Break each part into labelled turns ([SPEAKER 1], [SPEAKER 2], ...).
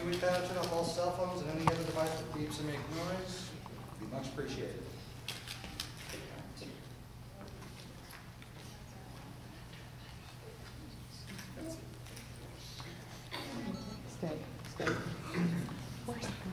[SPEAKER 1] wish to turn off all cell phones and any other device that beeps and make noise, would be much appreciated.
[SPEAKER 2] Stay. Where's the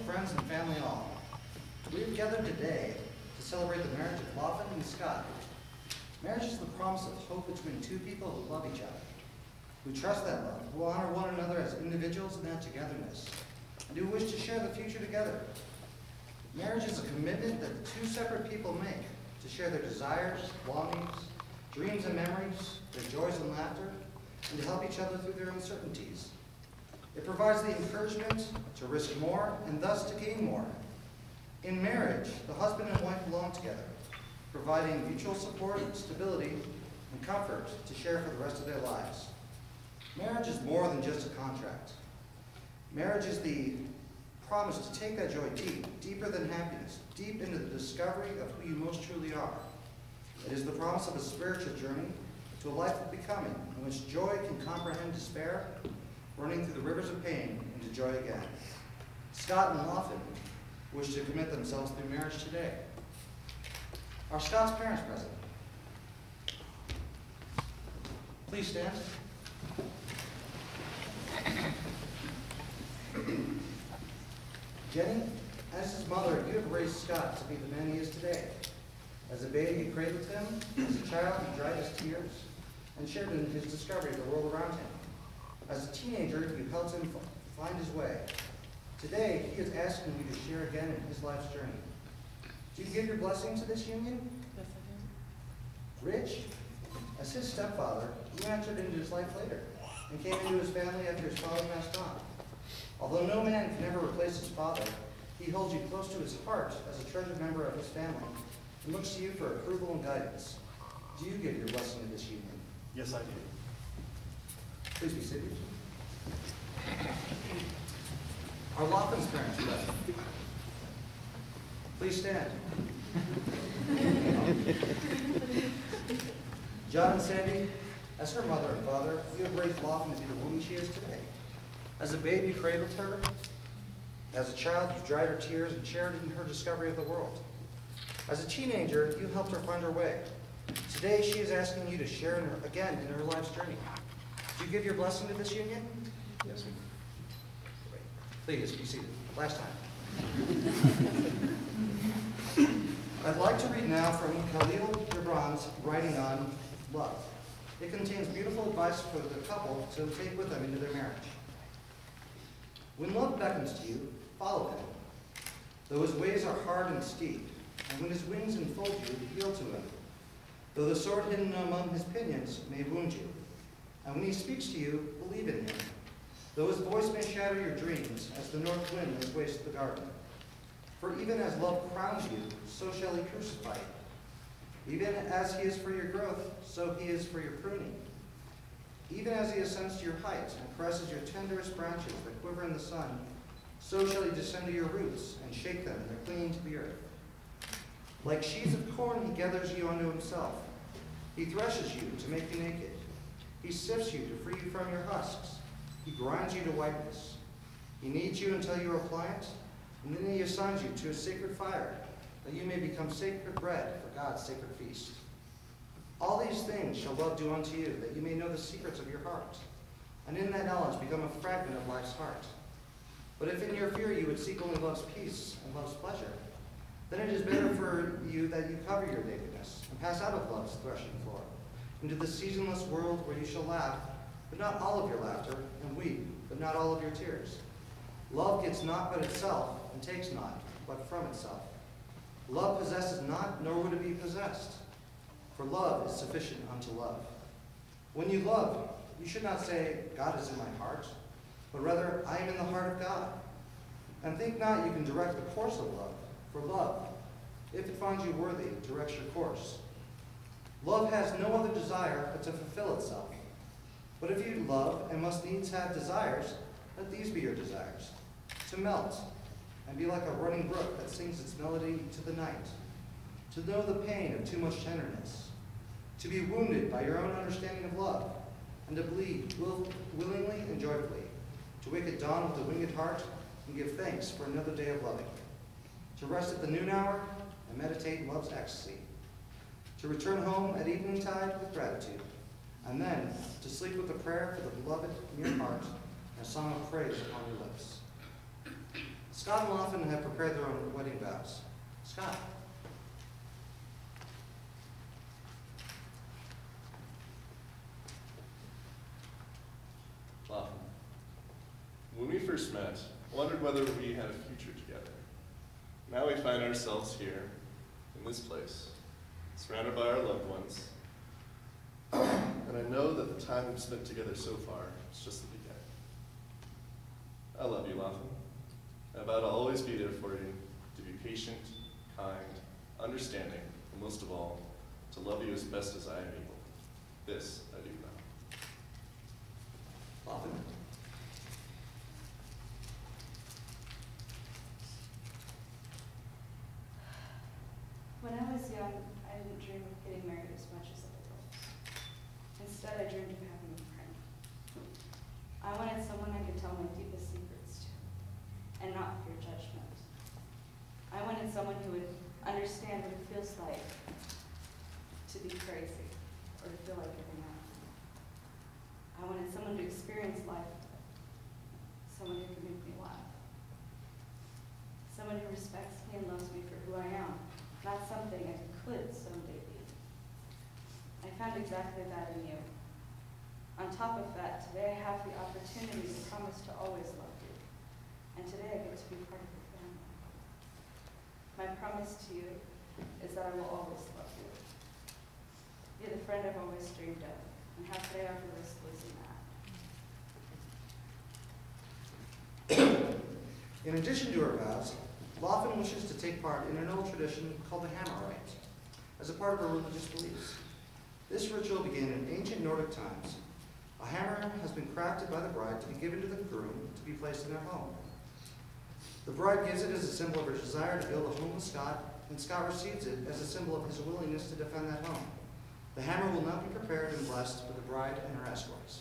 [SPEAKER 1] friends and family all. We've gathered today to celebrate the marriage of Lofn and Scott. Marriage is the promise of hope between two people who love each other, who trust that love, who honor one another as individuals in that togetherness, and who wish to share the future together. Marriage is a commitment that two separate people make to share their desires, longings, dreams and memories, their joys and laughter, and to help each other through their uncertainties. It provides the encouragement to risk more and thus to gain more. In marriage, the husband and wife belong together, providing mutual support, stability, and comfort to share for the rest of their lives. Marriage is more than just a contract. Marriage is the promise to take that joy deep, deeper than happiness, deep into the discovery of who you most truly are. It is the promise of a spiritual journey to a life of becoming, in which joy can comprehend despair, running through the rivers of pain into joy again. Scott and Lofn wish to commit themselves through marriage today. Are Scott's parents present? Please stand. Jenny, as his mother, you have raised Scott to be the man he is today. As a baby, you cradled him. As a child, you dried his tears and shared in his discovery of the world around him. As a teenager, you helped him find his way. Today, he is asking you to share again in his life's journey. Do you give your blessing to this union?
[SPEAKER 2] Yes, I do.
[SPEAKER 1] Rich, as his stepfather, you entered into his life later and came into his family after his father passed on. Although no man can ever replace his father, he holds you close to his heart as a treasured member of his family and looks to you for approval and guidance. Do you give your blessing to this union?
[SPEAKER 3] Yes, I do.
[SPEAKER 1] Please be seated. Are Lofn's parents present? Please stand. John and Sandy, as her mother and father, you have raised Lofn to be the woman she is today. As a baby, you cradled her. As a child, you dried her tears and shared in her discovery of the world. As a teenager, you helped her find her way. Today, she is asking you to share in her, again in her life's journey. Do you give your blessing to this union?
[SPEAKER 3] Yes, we
[SPEAKER 1] Please be seated. Last time. I'd like to read now from Khalil Gibran's writing on love. It contains beautiful advice for the couple to take with them into their marriage. When love beckons to you, follow him. Though his ways are hard and steep, and when his wings enfold you, yield to him. Though the sword hidden among his pinions may wound you, and when he speaks to you, believe in him. Though his voice may shatter your dreams, as the north wind lays waste the garden. For even as love crowns you, so shall he crucify you. Even as he is for your growth, so he is for your pruning. Even as he ascends to your heights and caresses your tenderest branches that quiver in the sun, so shall he descend to your roots and shake them in their clinging to the earth. Like sheaves of corn he gathers you unto himself. He threshes you to make you naked. He sifts you to free you from your husks. He grinds you to whiteness. He kneads you until you are pliant, and then he assigns you to a sacred fire, that you may become sacred bread for God's sacred feast. All these things shall love do unto you, that you may know the secrets of your heart, and in that knowledge become a fragment of life's heart. But if in your fear you would seek only love's peace and love's pleasure, then it is better for you that you cover your nakedness and pass out of love's threshing floor into the seasonless world where you shall laugh, but not all of your laughter, and weep, but not all of your tears. Love gets not but itself, and takes not but from itself. Love possesses not, nor would it be possessed. For love is sufficient unto love. When you love, you should not say, God is in my heart, but rather, I am in the heart of God. And think not you can direct the course of love, for love, if it finds you worthy, directs your course. Love has no other desire but to fulfill itself. But if you love and must needs have desires, let these be your desires: to melt, and be like a running brook that sings its melody to the night, to know the pain of too much tenderness, to be wounded by your own understanding of love, and to bleed willingly and joyfully, to wake at dawn with a winged heart, and give thanks for another day of loving, to rest at the noon hour, and meditate in love's ecstasy, to return home at evening tide with gratitude, and then to sleep with a prayer for the beloved in your heart, and a song of praise upon your lips. Scott and Lofn have prepared their own wedding vows. Scott.
[SPEAKER 3] Lofn. When we first met, I wondered whether we had a future together. Now we find ourselves here, in this place, surrounded by our loved ones. And I know that the time we've spent together so far is just the beginning. I love you, Lofn. I vow to always be there for you, to be patient, kind, understanding, and most of all, to love you as best as I am able. This I do now.
[SPEAKER 1] Lofn.
[SPEAKER 2] When I was young, I didn't dream of getting married as much as other girls. Instead, I dreamed of having a friend. I wanted someone I could tell my deepest secrets to, and not fear judgment. I wanted someone who would understand what it feels like to be crazy, or to feel like giving up. I wanted someone to experience life with, someone who could make me laugh. Someone who respects me and loves me for who I am, not something I could someday be. I found exactly that in you. On top of that, today I have the opportunity to promise to always love you. And today I get to be part of your family. My promise to you is that I will always love you. You're the friend I've always dreamed of, and how could I ever risk losing that?
[SPEAKER 1] In addition to her vows, Lofn wishes to take part in an old tradition called the hammer rite, as a part of her religious beliefs. This ritual began in ancient Nordic times. A hammer has been crafted by the bride to be given to the groom to be placed in their home. The bride gives it as a symbol of her desire to build a home with Scott, and Scott receives it as a symbol of his willingness to defend that home. The hammer will now be prepared and blessed for the bride and her escorts.